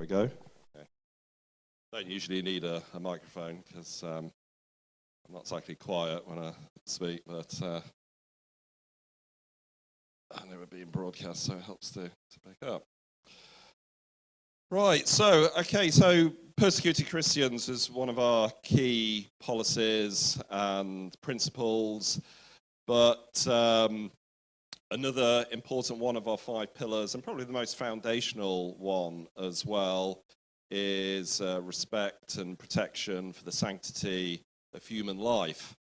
we go. Okay. Don't usually need a microphone because I'm not exactly quiet when I speak, but I know we're being broadcast, so it helps to pick up. Right, so persecuted Christians is one of our key policies and principles, but another important one of our 5 pillars, and probably the most foundational one as well, is respect and protection for the sanctity of human life.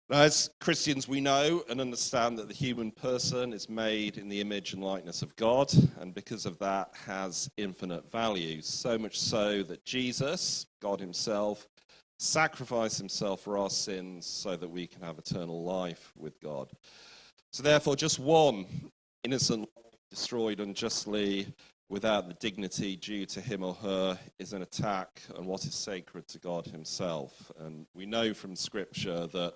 Now, as Christians, we know and understand that the human person is made in the image and likeness of God, and because of that has infinite value, so much so that Jesus, God himself, sacrificed himself for our sins so that we can have eternal life with God. So therefore, just one innocent life destroyed unjustly without the dignity due to him or her is an attack on what is sacred to God himself. And we know from Scripture that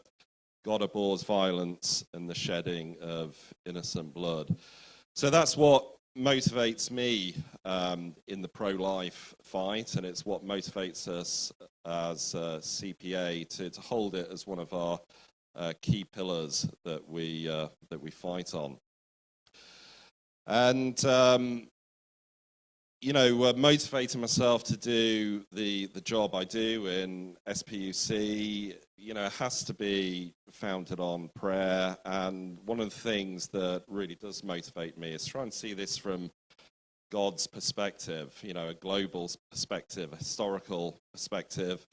God abhors violence and the shedding of innocent blood. So that's what motivates me in the pro-life fight, and it's what motivates us as CPA to hold it as one of our key pillars that we fight on. And motivating myself to do the job I do in SPUC, has to be founded on prayer. And one of the things that really does motivate me is try and see this from God's perspective, a global perspective, a historical perspective.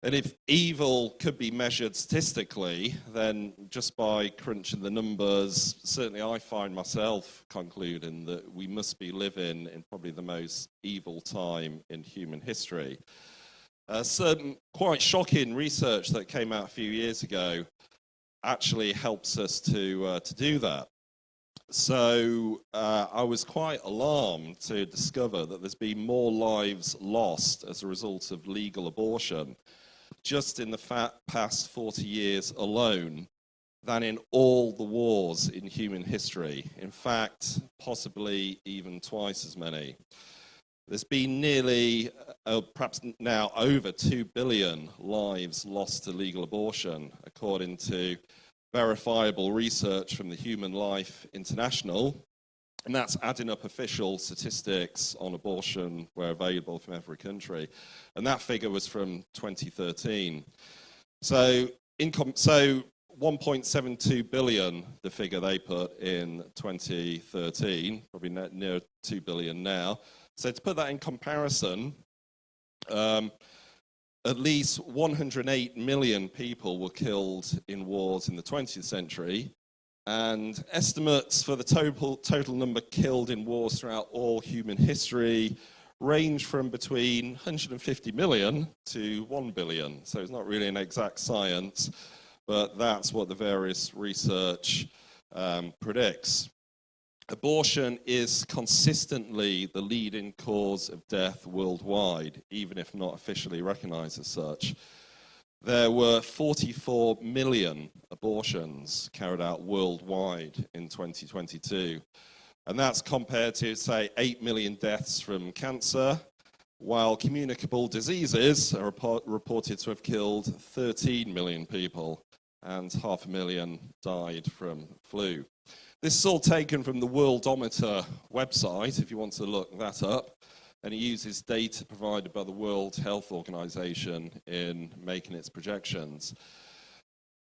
And if evil could be measured statistically, then just by crunching the numbers, certainly I find myself concluding that we must be living in probably the most evil time in human history. Certain quite shocking research that came out a few years ago actually helps us to do that. So I was quite alarmed to discover that there's been more lives lost as a result of legal abortion just in the past 40 years alone than in all the wars in human history. In fact, possibly even twice as many. There's been nearly, perhaps now over 2 billion lives lost to legal abortion, according to verifiable research from the Human Life International. And that's adding up official statistics on abortion where available from every country. And that figure was from 2013. So 1.72 billion, the figure they put in 2013, probably near 2 billion now. So to put that in comparison, at least 108 million people were killed in wars in the 20th century. And estimates for the total number killed in wars throughout all human history range from between 150 million to 1 billion. So it's not really an exact science, but that's what the various research predicts. Abortion is consistently the leading cause of death worldwide, even if not officially recognized as such. There were 44 million abortions carried out worldwide in 2022. And that's compared to, say, 8 million deaths from cancer, while communicable diseases are reported to have killed 13 million people, and 500,000 died from flu. This is all taken from the Worldometer website, if you want to look that up. And it uses data provided by the World Health Organization in making its projections.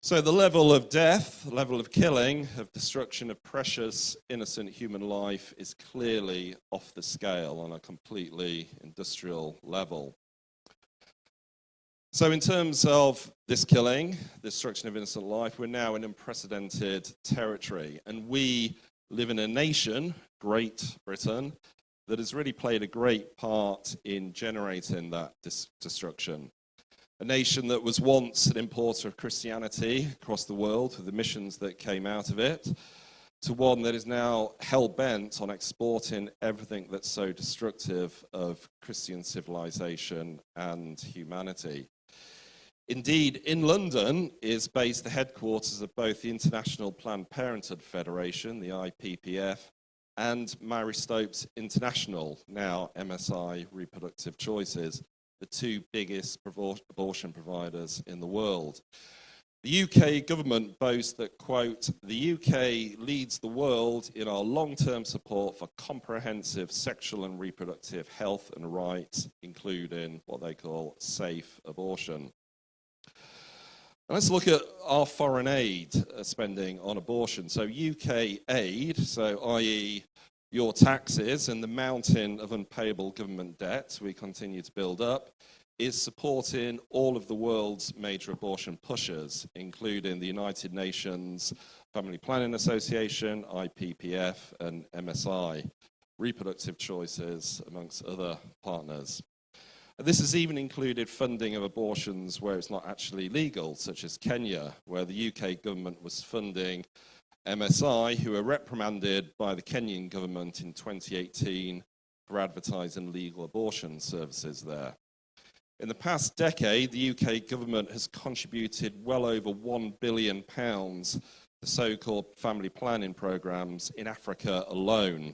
So the level of death, the level of killing, of destruction of precious, innocent human life is clearly off the scale on a completely industrial level. So in terms of this killing, destruction of innocent life, we're now in unprecedented territory. And we live in a nation, Great Britain, that has really played a great part in generating that destruction. A nation that was once an importer of Christianity across the world with the missions that came out of it, to one that is now hell-bent on exporting everything that's so destructive of Christian civilization and humanity. Indeed, in London is based the headquarters of both the International Planned Parenthood Federation, the IPPF, and Marie Stopes International, now MSI Reproductive Choices, the two biggest abortion providers in the world. The UK government boasts that, quote, the UK leads the world in our long-term support for comprehensive sexual and reproductive health and rights, including what they call safe abortion. And let's look at our foreign aid spending on abortion. So UK aid, so i.e. your taxes and the mountain of unpayable government debt we continue to build up, is supporting all of the world's major abortion pushers, including the United Nations Family Planning Association, IPPF, and MSI, Reproductive Choices, amongst other partners. And this has even included funding of abortions where it's not actually legal, such as Kenya, where the UK government was funding MSI, who were reprimanded by the Kenyan government in 2018 for advertising legal abortion services there. In the past decade, the UK government has contributed well over £1 billion to so-called family planning programs in Africa alone,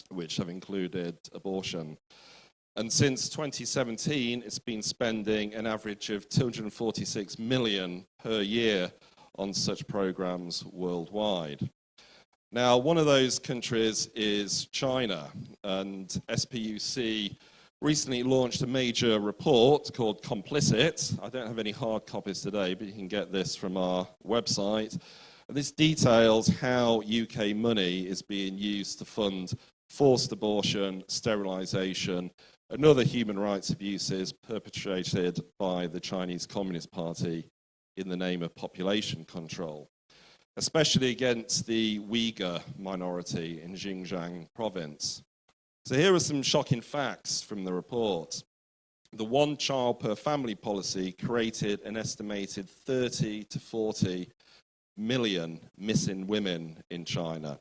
which have included abortion. And since 2017, it's been spending an average of $246 million per year on such programs worldwide. Now, one of those countries is China, and SPUC recently launched a major report called Complicit. I don't have any hard copies today, but you can get this from our website. And this details how UK money is being used to fund forced abortion, sterilisation, and other human rights abuses perpetrated by the Chinese Communist Party in the name of population control, especially against the Uyghur minority in Xinjiang province. So here are some shocking facts from the report. The one child per family policy created an estimated 30 to 40 million missing women in China.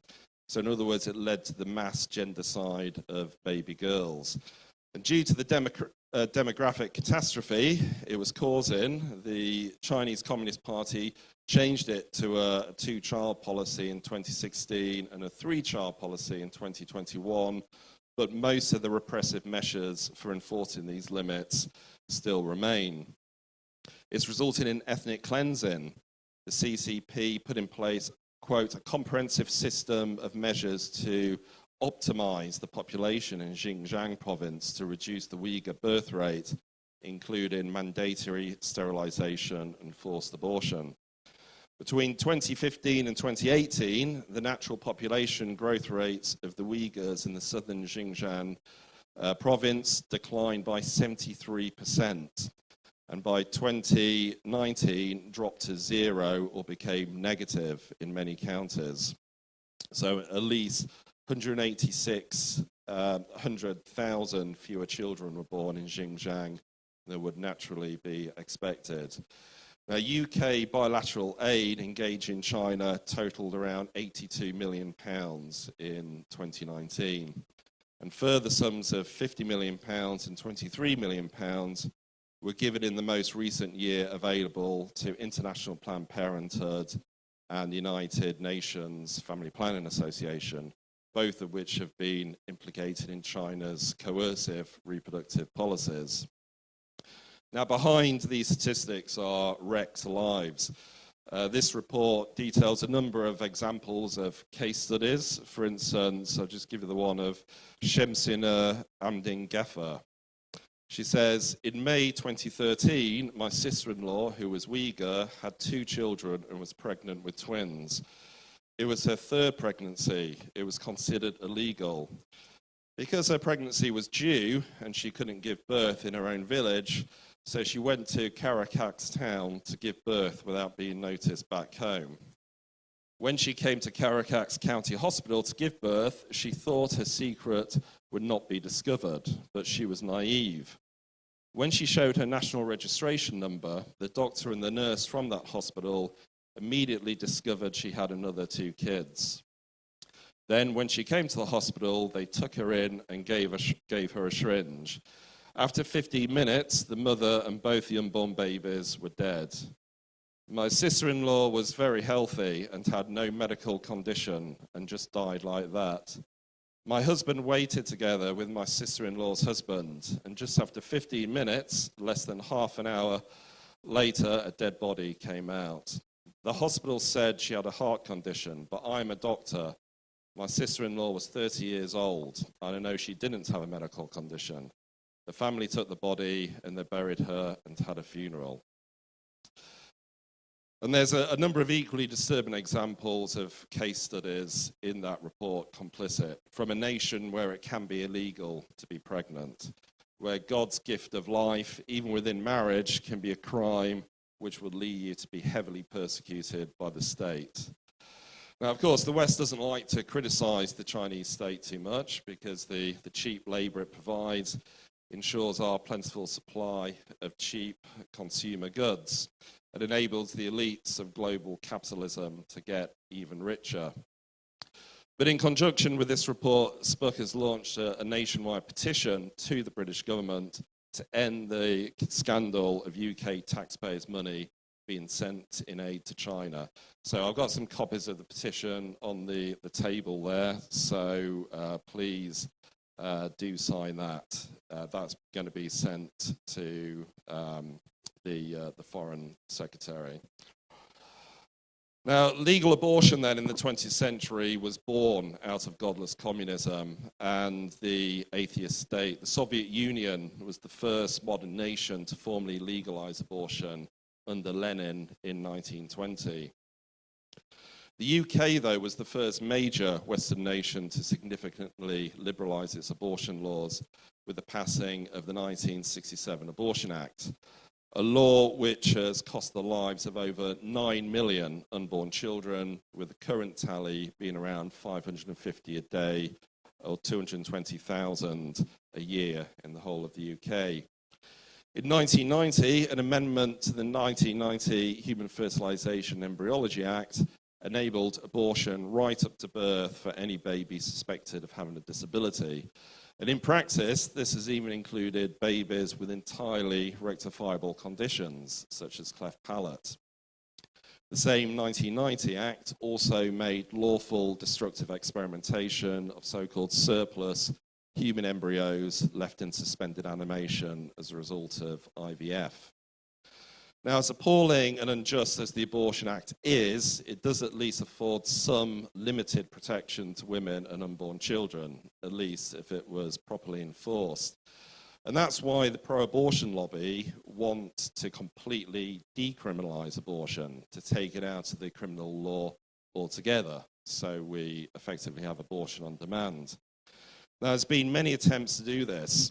So in other words, it led to the mass gendercide of baby girls. And due to the demographic catastrophe it was causing, the Chinese Communist Party changed it to a two-child policy in 2016 and a three-child policy in 2021. But most of the repressive measures for enforcing these limits still remain. It's resulted in ethnic cleansing. The CCP put in place, quote, a comprehensive system of measures to optimize the population in Xinjiang province to reduce the Uyghur birth rate, including mandatory sterilization and forced abortion. Between 2015 and 2018, the natural population growth rates of the Uyghurs in the southern Xinjiang province declined by 73%, and by 2019 dropped to zero or became negative in many counties. So at least 186,000 fewer children were born in Xinjiang than would naturally be expected. Now, UK bilateral aid engaging China totaled around £82 million in 2019. And further sums of £50 million and £23 million were given in the most recent year available to International Planned Parenthood and United Nations Family Planning Association, both of which have been implicated in China's coercive reproductive policies. Now, behind these statistics are wrecked lives. This report details a number of examples of case studies. For instance, I'll just give you the one of Shemsina Amdin Geffer. She says, in May 2013, my sister-in-law, who was Uyghur, had 2 children and was pregnant with twins. It was her 3rd pregnancy. It was considered illegal. Because her pregnancy was due and she couldn't give birth in her own village, so she went to Caracas town to give birth without being noticed back home. When she came to Caracas County Hospital to give birth, she thought her secret would not be discovered, but she was naive. When she showed her national registration number, the doctor and the nurse from that hospital immediately discovered she had another 2 kids. Then, when she came to the hospital, they took her in and gave her a syringe. After 15 minutes, the mother and both the unborn babies were dead. My sister-in-law was very healthy and had no medical condition and just died like that. My husband waited together with my sister-in-law's husband, and just after 15 minutes, less than half an hour later, a dead body came out. The hospital said she had a heart condition, but I'm a doctor. My sister-in-law was 30 years old, and I know she didn't have a medical condition. The family took the body, and they buried her and had a funeral. And there's a number of equally disturbing examples of case studies in that report complicit, from a nation where it can be illegal to be pregnant, where God's gift of life, even within marriage, can be a crime which would lead you to be heavily persecuted by the state. Now, of course, the West doesn't like to criticize the Chinese state too much because the cheap labor it provides ensures our plentiful supply of cheap consumer goods. It enables the elites of global capitalism to get even richer. But in conjunction with this report, SPUC has launched a nationwide petition to the British government to end the scandal of UK taxpayers' money being sent in aid to China. So I've got some copies of the petition on the table there, so please do sign that. That's going to be sent to the Foreign Secretary. Now, legal abortion then in the 20th century was born out of godless communism and the atheist state. The Soviet Union was the first modern nation to formally legalize abortion under Lenin in 1920. The UK, though, was the first major Western nation to significantly liberalize its abortion laws with the passing of the 1967 Abortion Act, a law which has cost the lives of over 9 million unborn children, with the current tally being around 550 a day, or 220,000 a year in the whole of the UK. In 1990, an amendment to the 1990 Human Fertilization and Embryology Act enabled abortion right up to birth for any baby suspected of having a disability. And in practice, this has even included babies with entirely rectifiable conditions, such as cleft palate. The same 1990 Act also made lawful destructive experimentation of so-called surplus human embryos left in suspended animation as a result of IVF. Now, as appalling and unjust as the Abortion Act is, it does at least afford some limited protection to women and unborn children, at least if it was properly enforced. And that's why the pro-abortion lobby want to completely decriminalize abortion, to take it out of the criminal law altogether, so we effectively have abortion on demand. Now, there's been many attempts to do this,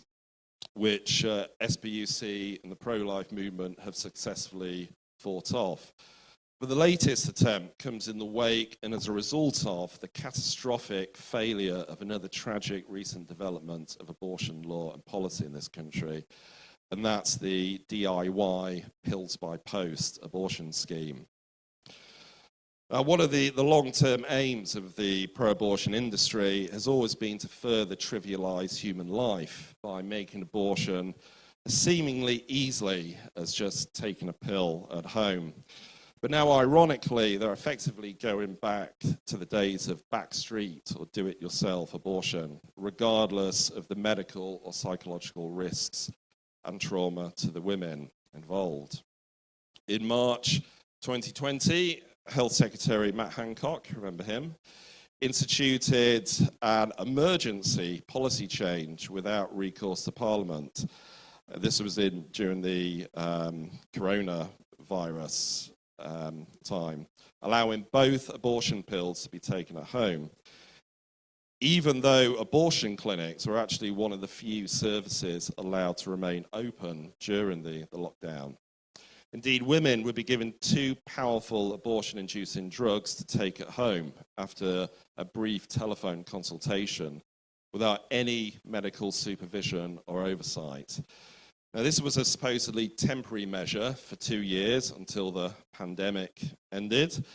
which SPUC and the pro-life movement have successfully fought off. But the latest attempt comes in the wake and as a result of the catastrophic failure of another tragic recent development of abortion law and policy in this country, and that's the DIY pills by post abortion scheme. One of the long-term aims of the pro-abortion industry has always been to further trivialize human life by making abortion as seemingly easily as just taking a pill at home. But now, ironically, they're effectively going back to the days of backstreet or do-it-yourself abortion, regardless of the medical or psychological risks and trauma to the women involved. In March 2020, Health Secretary Matt Hancock, remember him, instituted an emergency policy change without recourse to Parliament. This was during the coronavirus time, allowing both abortion pills to be taken at home, even though abortion clinics were actually one of the few services allowed to remain open during the lockdown. Indeed, women would be given 2 powerful abortion-inducing drugs to take at home after a brief telephone consultation without any medical supervision or oversight. Now, this was a supposedly temporary measure for 2 years until the pandemic ended.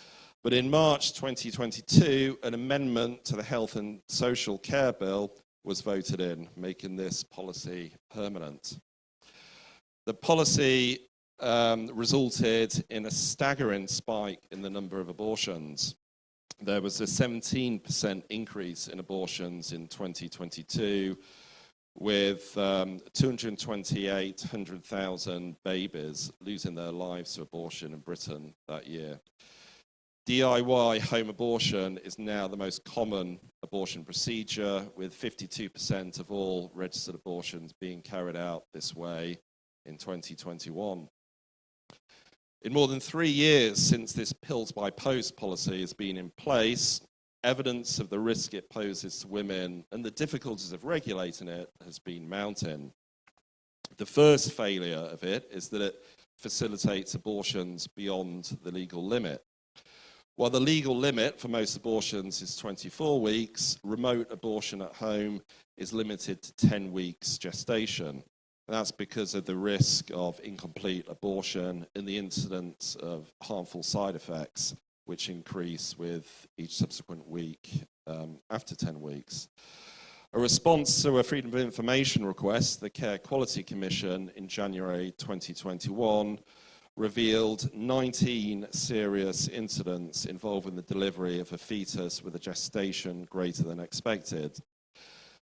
But in March 2022, an amendment to the Health and Social Care Bill was voted in, making this policy permanent. The policy resulted in a staggering spike in the number of abortions. there was a 17% increase in abortions in 2022, with 228,000 babies losing their lives to abortion in Britain that year. DIY home abortion is now the most common abortion procedure, with 52% of all registered abortions being carried out this way in 2021. In more than 3 years since this pills by post policy has been in place, evidence of the risk it poses to women and the difficulties of regulating it has been mounting. The first failure of it is that it facilitates abortions beyond the legal limit. While the legal limit for most abortions is 24 weeks, remote abortion at home is limited to 10 weeks gestation. And that's because of the risk of incomplete abortion and the incidence of harmful side effects, which increase with each subsequent week after 10 weeks. A response to a Freedom of Information request, the Care Quality Commission in January 2021 revealed 19 serious incidents involving the delivery of a fetus with a gestation greater than expected,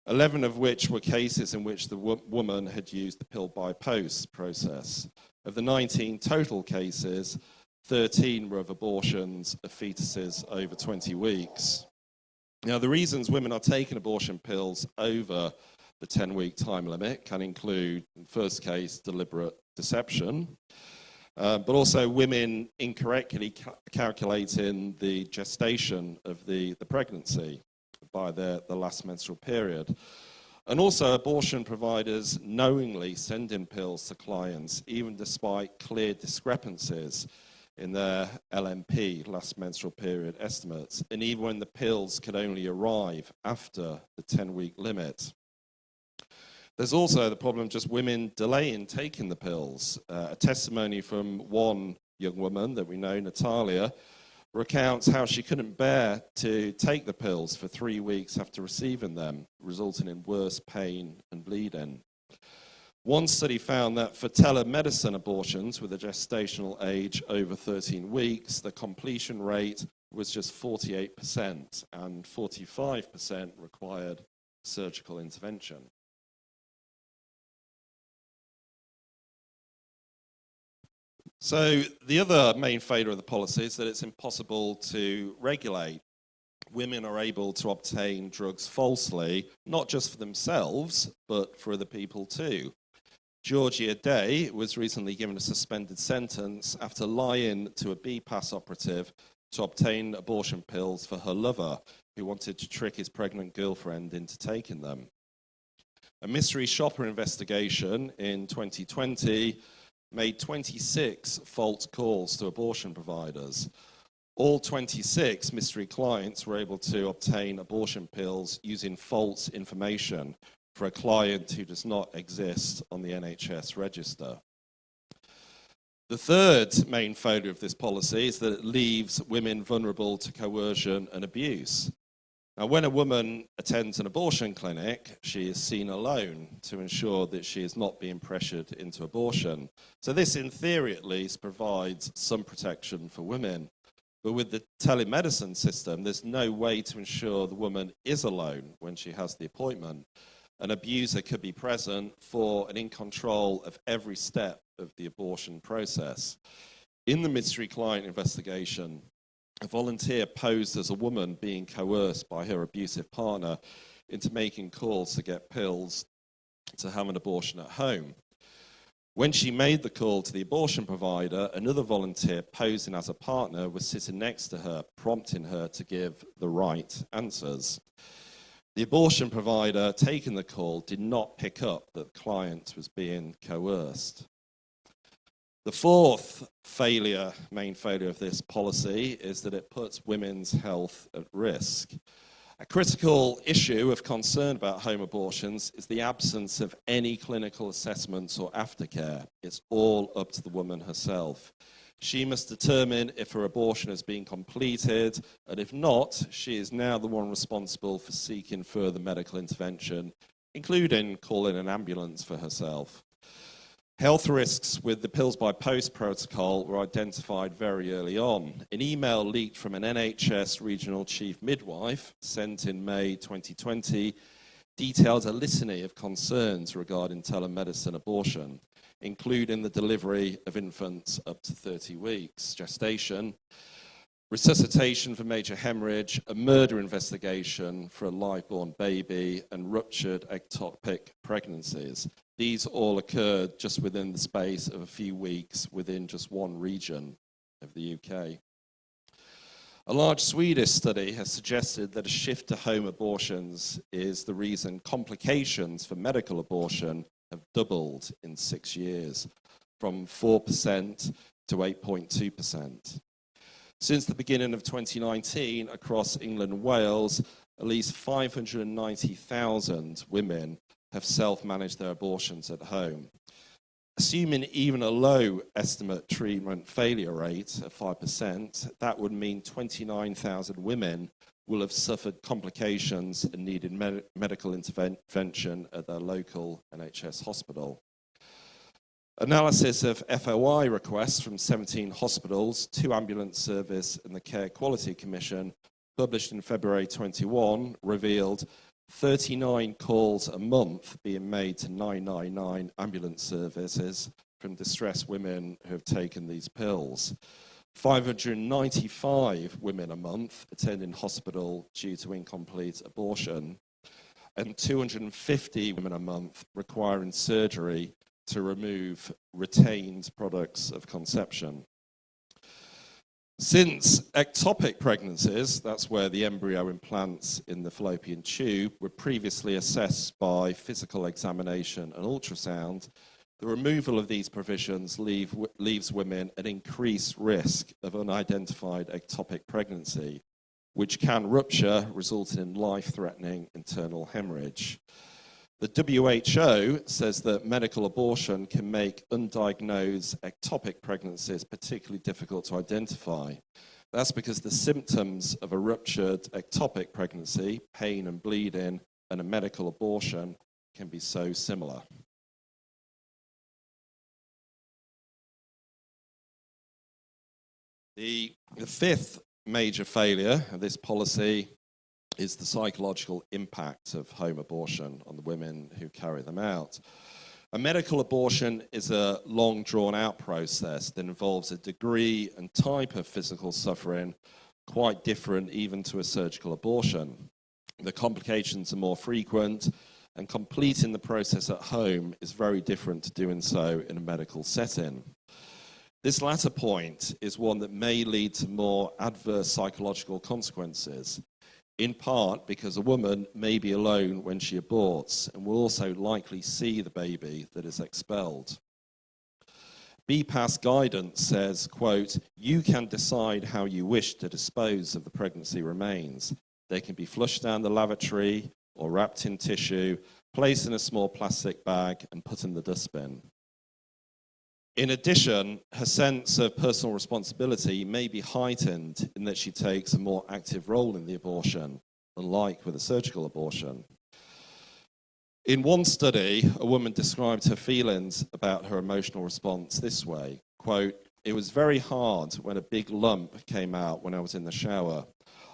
11 of which were cases in which the woman had used the pill by post process. Of the 19 total cases, 13 were of abortions of fetuses over 20 weeks. Now, the reasons women are taking abortion pills over the 10-week time limit can include, in the first case, deliberate deception, but also women incorrectly calculating the gestation of the pregnancy by the last menstrual period. And also abortion providers knowingly sending pills to clients, even despite clear discrepancies in their LMP, last menstrual period estimates, and even when the pills could only arrive after the 10-week limit. There's also the problem of just women delaying taking the pills. A testimony from one young woman that we know, Natalia, recounts how she couldn't bear to take the pills for 3 weeks after receiving them, resulting in worse pain and bleeding. One study found that for telemedicine abortions with a gestational age over 13 weeks, the completion rate was just 48%, and 45% required surgical intervention. So the other main failure of the policy is that it's impossible to regulate. Women are able to obtain drugs falsely, not just for themselves, but for other people too. Georgia Day was recently given a suspended sentence after lying to a BPAS operative to obtain abortion pills for her lover, who wanted to trick his pregnant girlfriend into taking them. A mystery shopper investigation in 2020 made 26 false calls to abortion providers. All 26 mystery clients were able to obtain abortion pills using false information for a client who does not exist on the NHS register. The third main failure of this policy is that it leaves women vulnerable to coercion and abuse. Now, when a woman attends an abortion clinic, she is seen alone to ensure that she is not being pressured into abortion. So this, in theory at least, provides some protection for women. But with the telemedicine system, there's no way to ensure the woman is alone when she has the appointment. An abuser could be present for and in control of every step of the abortion process. In the mystery client investigation, a volunteer posed as a woman being coerced by her abusive partner into making calls to get pills to have an abortion at home. When she made the call to the abortion provider, another volunteer posing as a partner was sitting next to her, prompting her to give the right answers. The abortion provider taking the call did not pick up that the client was being coerced. The fourth main failure of this policy is that it puts women's health at risk. A critical issue of concern about home abortions is the absence of any clinical assessments or aftercare. It's all up to the woman herself. She must determine if her abortion has been completed, and if not, she is now the one responsible for seeking further medical intervention, including calling an ambulance for herself. Health risks with the pills by post protocol were identified very early on. An email leaked from an NHS regional chief midwife sent in May 2020 details a litany of concerns regarding telemedicine abortion, including the delivery of infants up to 30 weeks gestation, resuscitation for major hemorrhage, a murder investigation for a live-born baby, and ruptured ectopic pregnancies. These all occurred just within the space of a few weeks within just one region of the UK. A large Swedish study has suggested that a shift to home abortions is the reason complications for medical abortion have doubled in 6 years, from 4% to 8.2%. Since the beginning of 2019, across England and Wales, at least 590,000 women have self-managed their abortions at home. Assuming even a low estimate treatment failure rate of 5%, that would mean 29,000 women will have suffered complications and needed medical intervention at their local NHS hospital. Analysis of FOI requests from 17 hospitals, 2 ambulance service and the Care Quality Commission, published in February 21, revealed 39 calls a month being made to 999 ambulance services from distressed women who have taken these pills. 595 women a month attending hospital due to incomplete abortion, and 250 women a month requiring surgery to remove retained products of conception. Since ectopic pregnancies, that's where the embryo implants in the fallopian tube, were previously assessed by physical examination and ultrasound, the removal of these provisions leaves women at increased risk of unidentified ectopic pregnancy, which can rupture, resulting in life-threatening internal hemorrhage. The WHO says that medical abortion can make undiagnosed ectopic pregnancies particularly difficult to identify. That's because the symptoms of a ruptured ectopic pregnancy, pain and bleeding, and a medical abortion can be so similar. The fifth major failure of this policy is the psychological impact of home abortion on the women who carry them out. A medical abortion is a long drawn-out process that involves a degree and type of physical suffering quite different even to a surgical abortion. The complications are more frequent, and completing the process at home is very different to doing so in a medical setting. This latter point is one that may lead to more adverse psychological consequences, in part because a woman may be alone when she aborts and will also likely see the baby that is expelled. BPAS guidance says, quote, "You can decide how you wish to dispose of the pregnancy remains. They can be flushed down the lavatory or wrapped in tissue, placed in a small plastic bag and put in the dustbin." In addition, her sense of personal responsibility may be heightened in that she takes a more active role in the abortion, unlike with a surgical abortion. In one study, a woman described her feelings about her emotional response this way, quote, "It was very hard when a big lump came out when I was in the shower.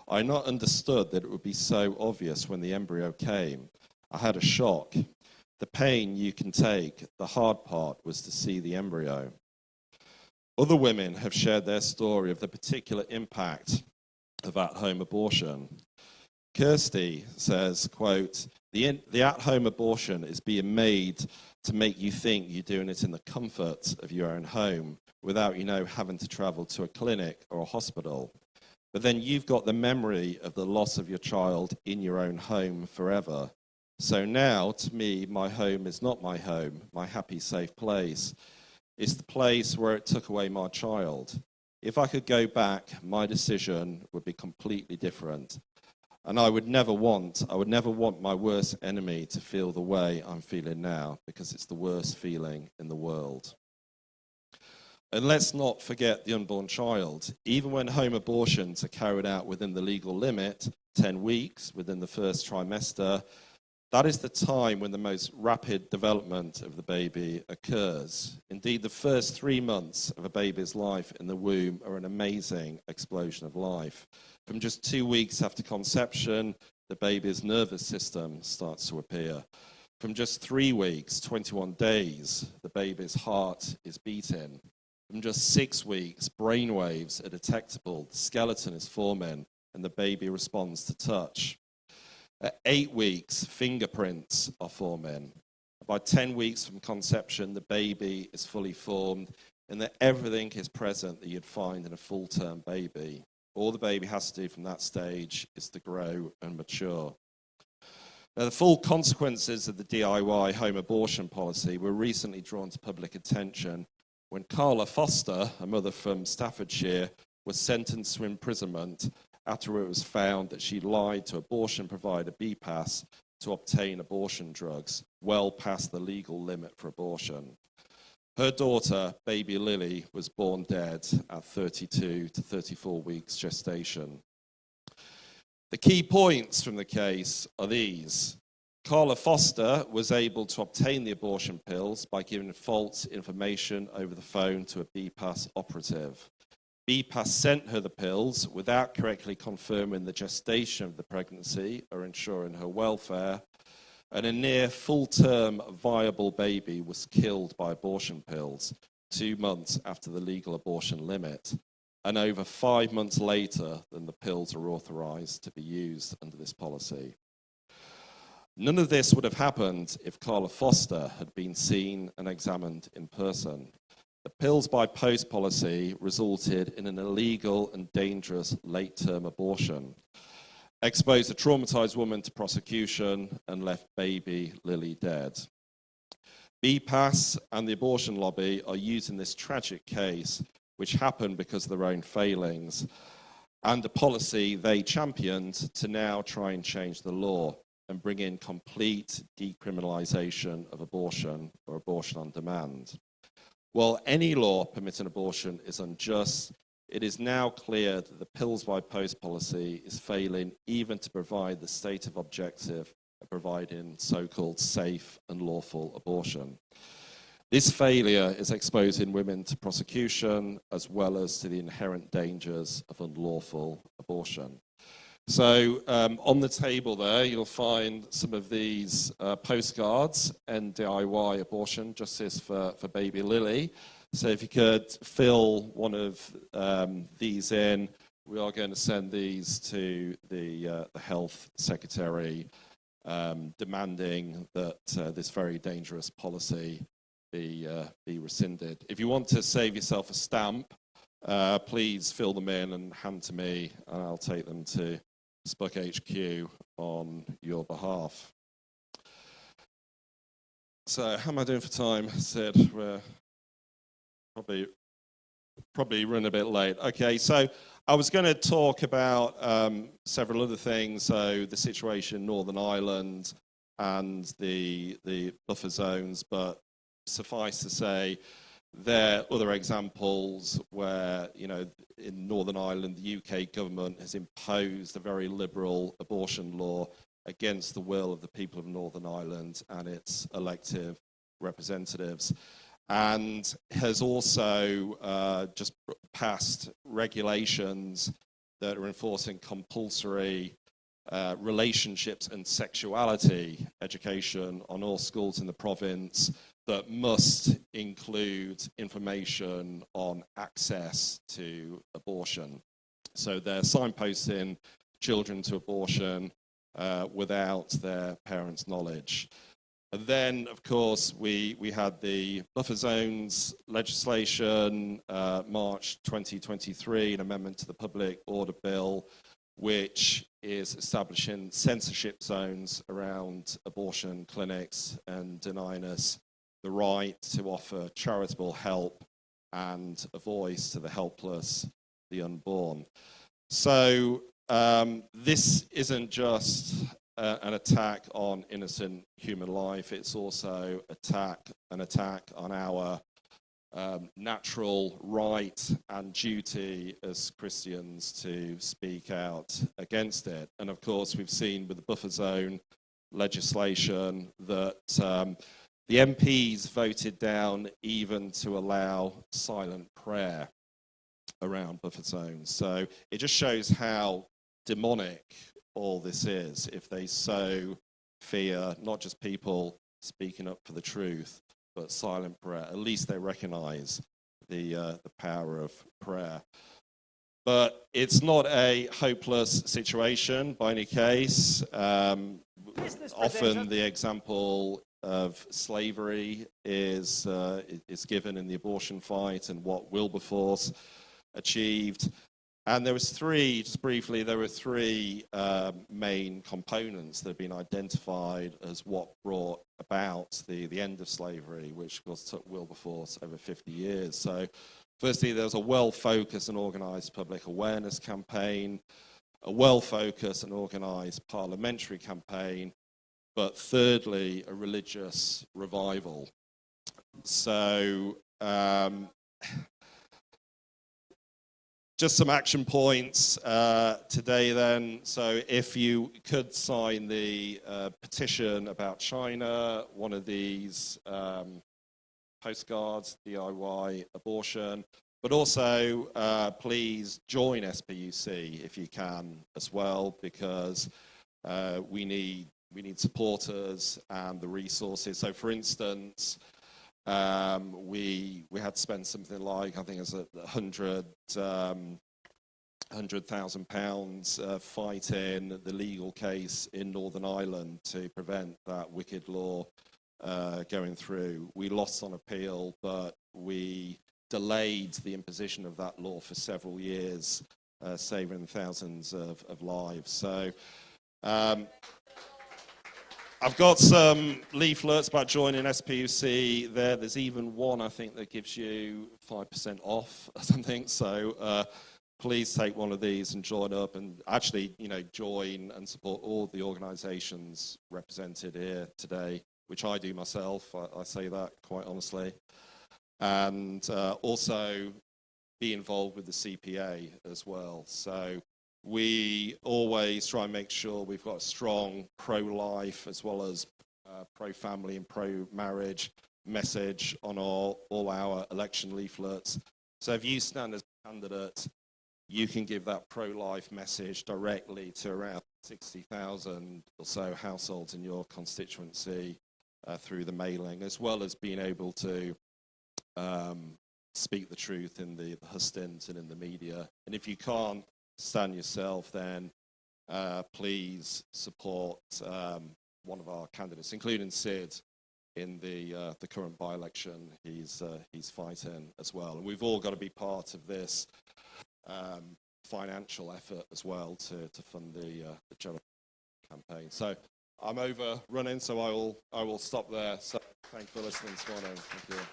I had not understood that it would be so obvious when the embryo came. I had a shock. The pain you can take, the hard part was to see the embryo." Other women have shared their story of the particular impact of at-home abortion. Kirsty says, quote, the at-home abortion is being made to make you think you're doing it in the comfort of your own home without, having to travel to a clinic or a hospital. But then you've got the memory of the loss of your child in your own home forever. So now, to me, my home is not my home, my happy, safe place. It's the place where it took away my child. If I could go back, my decision would be completely different. And I would never want my worst enemy to feel the way I'm feeling now, because it's the worst feeling in the world. And let's not forget the unborn child. Even when home abortions are carried out within the legal limit, 10 weeks within the first trimester, That is the time when the most rapid development of the baby occurs. Indeed, the first 3 months of a baby's life in the womb are an amazing explosion of life. From just 2 weeks after conception, the baby's nervous system starts to appear. From just 3 weeks, 21 days, the baby's heart is beating. From just 6 weeks, brain waves are detectable, the skeleton is forming, and the baby responds to touch. At 8 weeks, fingerprints are forming. By 10 weeks from conception, the baby is fully formed, and that everything is present that you'd find in a full-term baby. All the baby has to do from that stage is to grow and mature. Now, the full consequences of the DIY home abortion policy were recently drawn to public attention when Carla Foster, a mother from Staffordshire, was sentenced to imprisonment after it was found that she lied to abortion provider BPAS to obtain abortion drugs, well past the legal limit for abortion. Her daughter, baby Lily, was born dead at 32 to 34 weeks gestation. The key points from the case are these. Carla Foster was able to obtain the abortion pills by giving false information over the phone to a BPAS operative. BPAS sent her the pills without correctly confirming the gestation of the pregnancy or ensuring her welfare, and a near full-term viable baby was killed by abortion pills 2 months after the legal abortion limit, and over 5 months later than the pills are authorised to be used under this policy. None of this would have happened if Carla Foster had been seen and examined in person. The pills by post policy resulted in an illegal and dangerous late-term abortion, exposed a traumatized woman to prosecution, and left baby Lily dead. BPAS and the abortion lobby are using this tragic case, which happened because of their own failings, and a policy they championed to now try and change the law and bring in complete decriminalization of abortion or abortion on demand. While any law permitting abortion is unjust, it is now clear that the pills by post policy is failing even to provide the stated objective of providing so-called safe and lawful abortion. This failure is exposing women to prosecution as well as to the inherent dangers of unlawful abortion. So on the table there, you'll find some of these postcards, and DIY abortion, justice for baby Lily. So if you could fill one of these in, we are going to send these to the Health Secretary, demanding that this very dangerous policy be rescinded. If you want to save yourself a stamp, please fill them in and hand to me, and I'll take them to Spuck HQ on your behalf. So how am I doing for time, Sid? We're probably run a bit late. Okay, so I was going to talk about several other things, so the situation in Northern Ireland and the buffer zones, but suffice to say, there are other examples where, you know, in Northern Ireland, the UK government has imposed a very liberal abortion law against the will of the people of Northern Ireland and its elective representatives, and has also just passed regulations that are enforcing compulsory relationships and sexuality education on all schools in the province that must include information on access to abortion. So they're signposting children to abortion without their parents' knowledge. And then, of course, we had the buffer zones legislation, March 2023, an amendment to the Public Order Bill, which is establishing censorship zones around abortion clinics and denying us the right to offer charitable help and a voice to the helpless, the unborn. So this isn't just an attack on innocent human life, it's also an attack on our natural right and duty as Christians to speak out against it. And of course, we've seen with the buffer zone legislation that the MPs voted down even to allow silent prayer around buffer zones. So it just shows how demonic all this is if they sow fear, not just people speaking up for the truth, but silent prayer. At least they recognize the power of prayer. But it's not a hopeless situation by any case. Often the example of slavery is given in the abortion fight and what Wilberforce achieved. And there was three, just briefly, there were three main components that have been identified as what brought about the end of slavery, which of course took Wilberforce over 50 years. So firstly, there was a well-focused and organized public awareness campaign, a well-focused and organized parliamentary campaign, but thirdly, a religious revival. So just some action points today then. So if you could sign the petition about China, one of these postcards, DIY abortion, but also please join SPUC if you can as well, because we need supporters and the resources. So for instance, we had to spend something like, I think it was £100,000 fighting the legal case in Northern Ireland to prevent that wicked law going through. We lost on appeal, but we delayed the imposition of that law for several years, saving thousands of lives. So I've got some leaflets about joining SPUC there. There's even one, I think, that gives you 5% off or something. So please take one of these and join up and actually, join and support all the organizations represented here today, which I do myself. I say that quite honestly. And also be involved with the CPA as well. So we always try and make sure we've got a strong pro-life as well as pro-family and pro-marriage message on all our election leaflets. So if you stand as a candidate, you can give that pro-life message directly to around 60,000 or so households in your constituency through the mailing, as well as being able to speak the truth in the hustings and in the media. And if you can't stand yourself, then please support one of our candidates, including Sid in the current by-election. He's fighting as well, and we've all got to be part of this financial effort as well to fund the general campaign. So I'm overrunning, so I will stop there. So thank you for listening this morning. Thank you.